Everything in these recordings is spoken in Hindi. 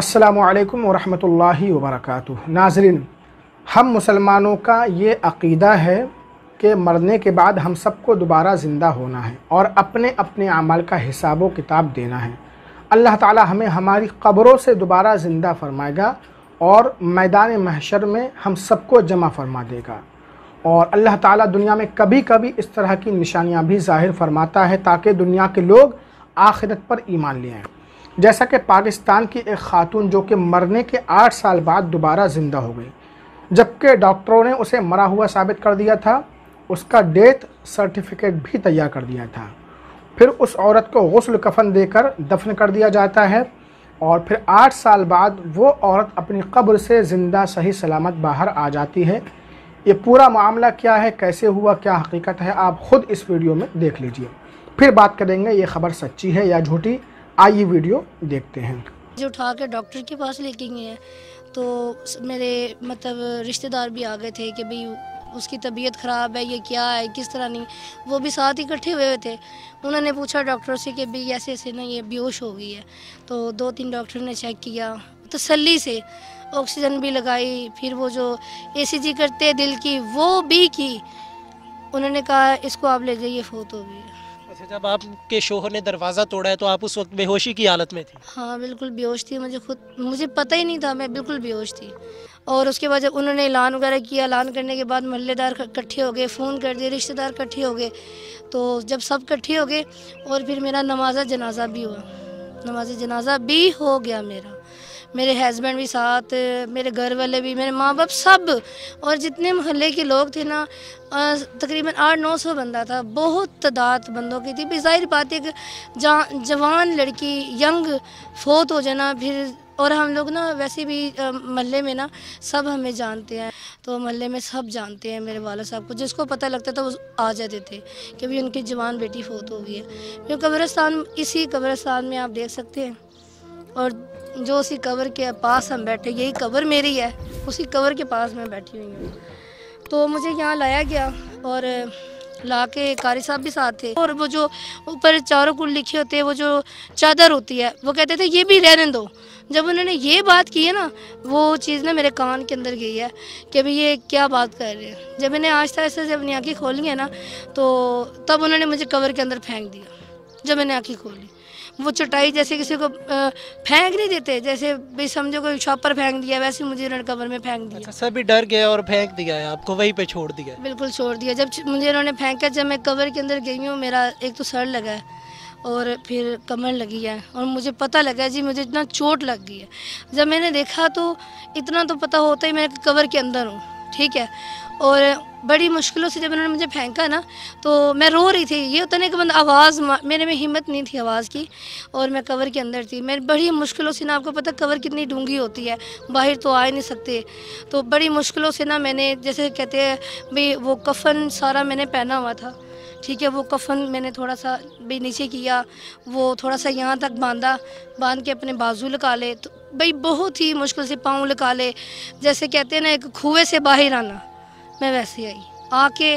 अस्सलामुअलैकुम वरहमतुल्लाहि वबरकातुहू। नाज़रीन, हम मुसलमानों का ये अक़ीदा है कि मरने के बाद हम सबको दोबारा ज़िंदा होना है और अपने अपने अमल का हिसाब व किताब देना है। अल्लाह ताला हमें हमारी क़ब्रों से दोबारा ज़िंदा फरमाएगा और मैदान महशर में हम सबको जमा फरमा देगा। और अल्लाह ताला दुनिया में कभी कभी इस तरह की निशानियाँ भी ज़ाहिर फरमाता है ताकि दुनिया के लोग आखिरत पर ईमान ले आएँ। जैसा कि पाकिस्तान की एक खातून जो कि मरने के 8 साल बाद दोबारा ज़िंदा हो गई, जबकि डॉक्टरों ने उसे मरा हुआ साबित कर दिया था, उसका डेथ सर्टिफिकेट भी तैयार कर दिया था। फिर उस औरत को गुस्ल कफन देकर दफन कर दिया जाता है और फिर 8 साल बाद वो औरत अपनी कब्र से ज़िंदा सही सलामत बाहर आ जाती है। ये पूरा मामला क्या है, कैसे हुआ, क्या हकीकत है, आप ख़ुद इस वीडियो में देख लीजिए। फिर बात करेंगे ये ख़बर सच्ची है या झूठी। आइए वीडियो देखते हैं। जो उठा के डॉक्टर के पास लेके गए हैं तो मेरे मतलब रिश्तेदार भी आ गए थे कि भाई उसकी तबीयत ख़राब है, ये क्या है, किस तरह नहीं। वो भी साथ ही इकट्ठे हुए थे। उन्होंने पूछा डॉक्टर से कि भाई ऐसे ऐसे ना ये बेहोश हो गई है। तो 2-3 डॉक्टर ने चेक किया, तसल्ली से ऑक्सीजन भी लगाई, फिर वो जो ECG करते हैं दिल की वो भी की। उन्होंने कहा इसको आप ले जाइए, फोत हो गई है। अच्छा, जब आपके शोहर ने दरवाज़ा तोड़ा है तो आप उस वक्त बेहोशी की हालत में थी? हाँ, बिल्कुल बेहोश थी। मुझे पता ही नहीं था, मैं बिल्कुल बेहोश थी। और उसके बाद जब उन्होंने ऐलान वगैरह किया, ऐलान करने के बाद मोहल्लेदार इकट्ठे हो गए, फ़ोन कर दिए, रिश्तेदार इकट्ठे हो गए। तो जब सब इकट्ठे हो गए और फिर मेरा नमाज़ जनाजा भी हुआ, नमाज जनाजा भी हो गया मेरे हस्बैंड भी साथ, मेरे घर वाले भी, मेरे माँ बाप सब, और जितने मोहल्ले के लोग थे ना तकरीबन 800-900 बंदा था। बहुत तादाद बंदों की थी। ज़ाहिर बात है कि जवान लड़की यंग फोत हो जाना फिर। और हम लोग ना वैसे भी मोहल्ले में ना सब हमें जानते हैं, तो मोहल्ले में सब जानते हैं मेरे वाला साहब को। जिसको पता लगता था वो आ जाते थे कि भाई उनकी जवान बेटी फोत हो गई है। क्योंकि कब्रिस्तान, इसी कब्रिस्तान में आप देख सकते हैं, और जो उसी कब्र के पास हम बैठे, यही कब्र मेरी है, उसी कब्र के पास मैं बैठी हुई हूँ। तो मुझे यहाँ लाया गया और ला के कारी साहब भी साथ थे। और वो जो ऊपर चारों कुल लिखे होते हैं, वो जो चादर होती है, वो कहते थे ये भी रहने दो। जब उन्होंने ये बात की है ना, वो चीज़ ना मेरे कान के अंदर गई है कि भाई ये क्या बात कर रहे हैं। जब मैंने आहिस्ता आहिस्ता से अपनी आँखें खोली है ना, तो तब उन्होंने मुझे कब्र के अंदर फेंक दिया। जब मैंने आँखें खोली, वो चटाई जैसे किसी को फेंक नहीं देते, जैसे भाई समझो कोई छापर फेंक दिया, वैसे मुझे उन्होंने कब्र में फेंक दिया। अच्छा, सभी डर गए और फेंक दिया है आपको, वहीं पे छोड़ दिया? बिल्कुल छोड़ दिया। जब मुझे उन्होंने फेंका, जब मैं कब्र के अंदर गई हूँ, मेरा एक तो सर लगा है और फिर कमर लगी है, और मुझे पता लगा जी मुझे इतना चोट लग गई है। जब मैंने देखा तो इतना तो पता होता ही मैं कब्र के अंदर हूँ, ठीक है। और बड़ी मुश्किलों से जब उन्होंने मुझे फेंका ना, तो मैं रो रही थी। ये होता नहीं कि बंदा आवाज़, मेरे में हिम्मत नहीं थी आवाज़ की, और मैं कब्र के अंदर थी। मैं बड़ी मुश्किलों से ना, आपको पता कब्र कितनी डूंगी होती है, बाहर तो आ ही नहीं सकते। तो बड़ी मुश्किलों से ना मैंने, जैसे कहते हैं भाई, वो कफन सारा मैंने पहना हुआ था, ठीक है। वो कफन मैंने थोड़ा सा भी नीचे किया, वो थोड़ा सा यहाँ तक बांध के अपने बाजू लगा ले, तो भाई बहुत ही मुश्किल से पाँव लगा ले। जैसे कहते हैं ना एक कुएं से बाहर आना, मैं वैसे आई। आके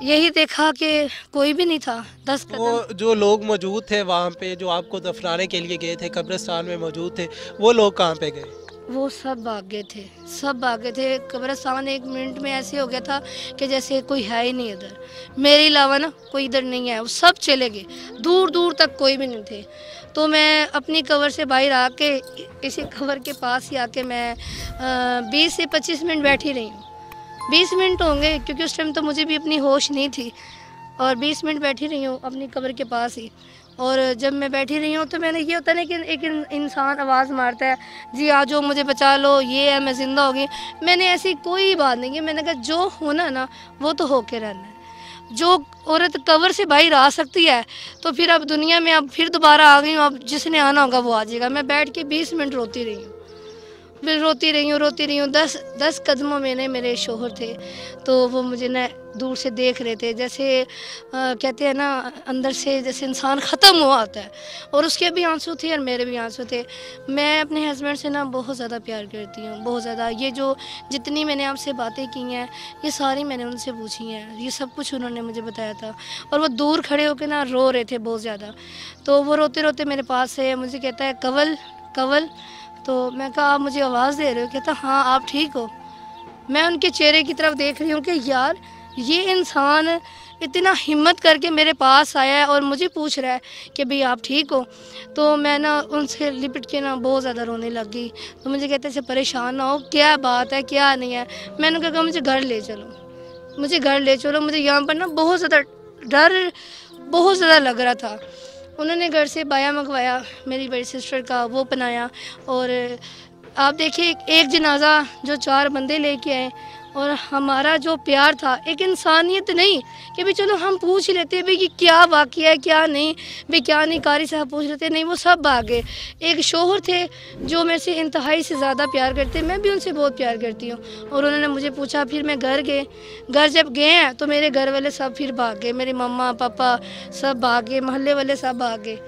यही देखा कि कोई भी नहीं था। 10 कदम। वो जो लोग मौजूद थे वहाँ पे, जो आपको दफनाने के लिए गए थे, कब्रिस्तान में मौजूद थे, वो लोग कहाँ पे गए? वो सब भाग गए थे, सब भाग गए थे। कब्रिस्तान 1 मिनट में ऐसे हो गया था कि जैसे कोई है ही नहीं इधर, मेरे अलावा ना कोई इधर नहीं है। वो सब चले गए, दूर दूर तक कोई भी नहीं थे। तो मैं अपनी कब्र से बाहर आके, इसी कब्र के पास ही आके मैं 20 से 25 मिनट बैठी रही हूँ। 20 मिनट होंगे, क्योंकि उस टाइम तो मुझे भी अपनी होश नहीं थी, और 20 मिनट बैठी रही हूँ अपनी कब्र के पास ही। और जब मैं बैठी रही हूँ तो मैंने, ये होता नहीं कि एक इंसान आवाज़ मारता है जी आ जाओ मुझे बचा लो, ये है मैं ज़िंदा हो गई। मैंने ऐसी कोई बात नहीं की। मैंने कहा जो होना ना वो तो होके रहना है। जो औरत कब्र से बाहर आ सकती है तो फिर अब दुनिया में अब फिर दोबारा आ गई हूँ, अब जिसने आना होगा वो आ जाएगा। मैं बैठ के 20 मिनट रोती रही हूँ, फिर रोती रही हूँ। 10 कदमों में ने मेरे शोहर थे, तो वो मुझे न दूर से देख रहे थे, जैसे कहते हैं ना अंदर से जैसे इंसान ख़त्म हुआ आता है। और उसके भी आंसू थे और मेरे भी आंसू थे। मैं अपने हस्बैंड से ना बहुत ज़्यादा प्यार करती हूँ, बहुत ज़्यादा। ये जो जितनी मैंने आपसे बातें की हैं, ये सारी मैंने उनसे पूछी हैं, ये सब कुछ उन्होंने मुझे बताया था। और वो दूर खड़े होकर ना रो रहे थे बहुत ज़्यादा। तो वो रोते रोते मेरे पास से मुझे कहता है कवल कवल, तो मैं कहा आप मुझे आवाज़ दे रहे हो? कहता हाँ आप ठीक हो। मैं उनके चेहरे की तरफ देख रही हूँ कि यार ये इंसान इतना हिम्मत करके मेरे पास आया है और मुझे पूछ रहा है कि भाई आप ठीक हो। तो मैं ना उनसे लिपट के ना बहुत ज़्यादा रोने लग गई। तो मुझे कहते ऐसे परेशान ना हो, क्या बात है क्या नहीं है। मैंने कहा मुझे घर ले चलो, मुझे घर ले चलो, मुझे यहाँ पर ना बहुत ज़्यादा डर बहुत ज़्यादा लग रहा था। उन्होंने घर से बाया मंगवाया, मेरी बड़ी सिस्टर का, वो बनाया। और आप देखिए एक जनाजा जो 4 बंदे लेके आए, और हमारा जो प्यार था, एक इंसानियत नहीं कि भाई चलो हम पूछ लेते भाई कि क्या वाक़या है क्या नहीं, भाई क्या नहीं, कारी साहब पूछ लेते, नहीं वो सब भागे। एक शोहर थे जो मेरे से इंतहाई से ज़्यादा प्यार करते, मैं भी उनसे बहुत प्यार करती हूँ। और उन्होंने मुझे पूछा, फिर मैं घर गए। घर जब गए हैं तो मेरे घर वाले सब फिर भाग गए, मेरे मम्मा पापा सब भाग गए, मोहल्ले वाले सब भाग गए।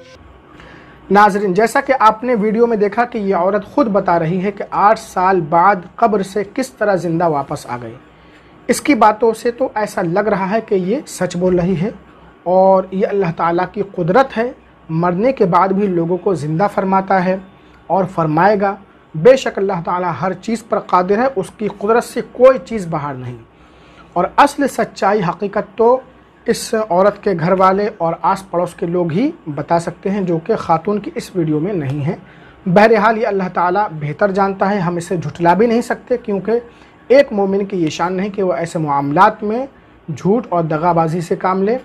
नाज़रीन, जैसा कि आपने वीडियो में देखा कि ये औरत खुद बता रही है कि 8 साल बाद कब्र से किस तरह ज़िंदा वापस आ गई। इसकी बातों से तो ऐसा लग रहा है कि ये सच बोल रही है और ये अल्लाह ताला की कुदरत है, मरने के बाद भी लोगों को ज़िंदा फरमाता है और फरमाएगा। बेशक अल्लाह ताला हर चीज़ पर कादिर है, उसकी कुदरत से कोई चीज़ बाहर नहीं। और असल सच्चाई हकीकत तो इस औरत के घर वाले और आस पड़ोस के लोग ही बता सकते हैं, जो कि ख़ातून की इस वीडियो में नहीं है। बहरहाल ये अल्लाह ताला बेहतर जानता है, हम इसे झुठला भी नहीं सकते, क्योंकि एक मोमिन की ये शान नहीं कि वह ऐसे मामलात में झूठ और दगाबाजी से काम ले।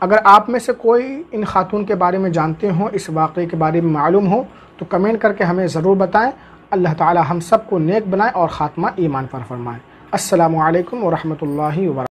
अगर आप में से कोई इन खातून के बारे में जानते हो, इस वाक़े के बारे में मालूम हो, तो कमेंट करके हमें ज़रूर बताएँ। अल्लाह ताला हम सबको नेक बनाए और ख़ात्मा ईमान पर फरमाए। अस्सलामु अलैकुम व रहमतुल्लाहि व बरकातहू।